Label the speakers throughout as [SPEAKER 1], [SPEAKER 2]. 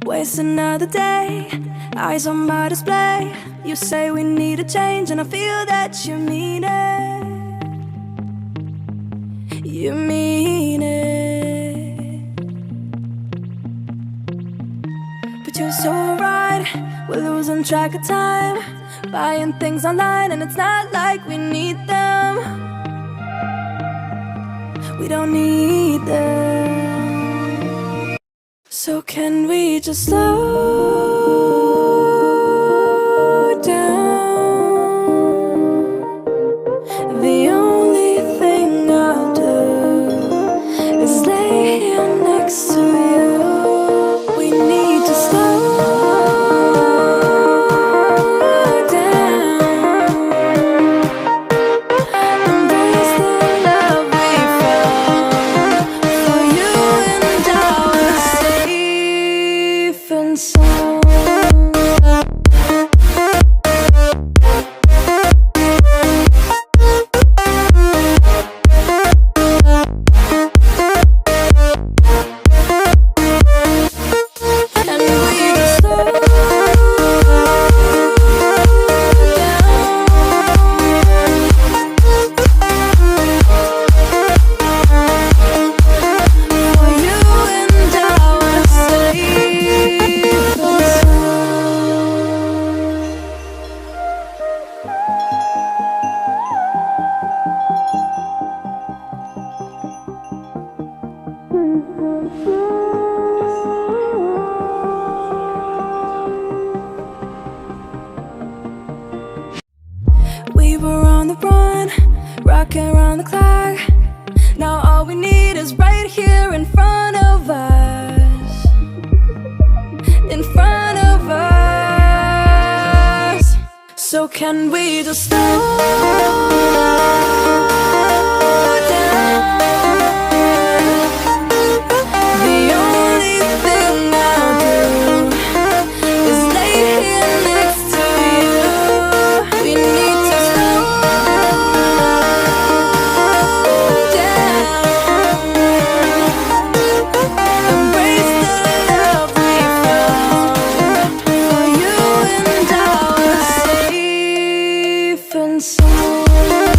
[SPEAKER 1] Waste another day, eyes on my display. You say we need a change and I feel that you mean it. You mean it. But you're so right, we're losing track of time, buying things online and it's not like we need them. We don't need them. So can we just slow down? The only thing I'll do is lay here next to you. We need to slow down. Embrace the love we found. For you and I are safe and sound. And we just slow down. For you and I are safe and we were on the run, rocking around the clock. Now all we need is right here in front of us. In front of us. So can we just slow down? The only thing I'll do is lay here next to you. We need to slow down. Embrace the love we found. For you and I are safe and sound.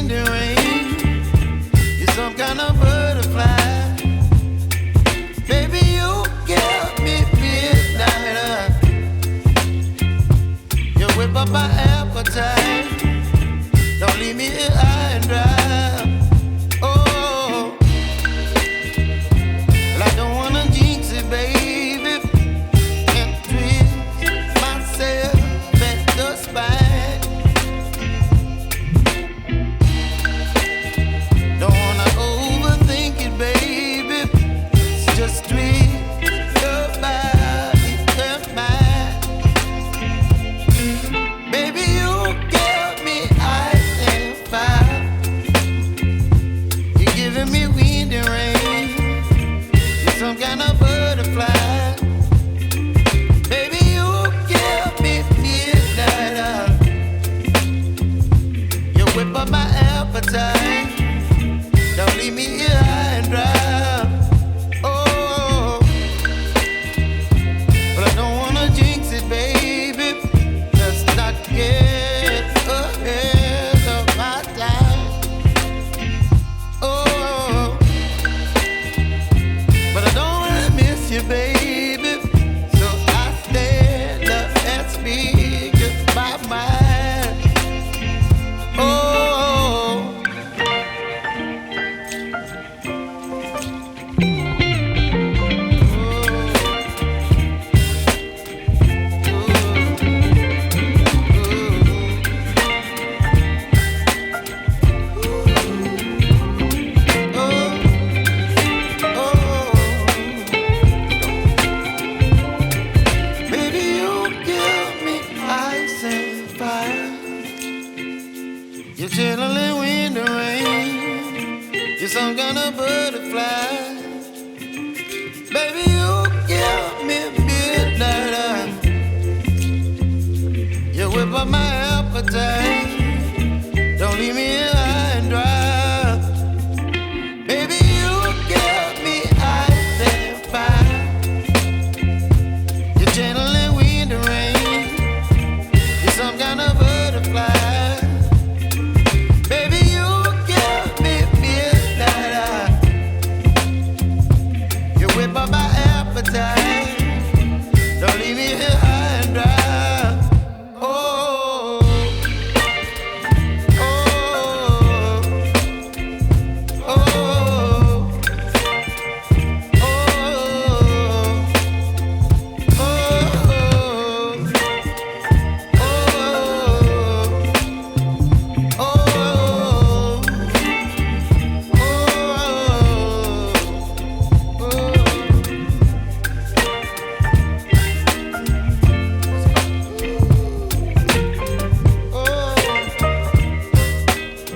[SPEAKER 2] wind and rain. You're some kind of butterfly. Baby, you give me midnight. You whip up my appetite. Don't leave me here high and dry. Oh, well, I don't wanna jinx it, baby, and twist myself at the spine. Don't wanna overthink it, baby. It's just twist your body and mine. Baby, you give me ice and fire. You're giving me wind and rain. You're some kind of butterfly. Baby, you give me midnight. You whip up my appetite. Don't leave me here high and dry. Oh, but I don't wanna jinx it, baby. Let's not get ahead of my time. Oh, but I don't wanna miss you, baby. So I stand up and speak just my mind. Oh, baby, you give me ice and fire. You're chilling wind and rain. You're some kind of butterfly. Baby, you give me midnight. You whip up my appetite.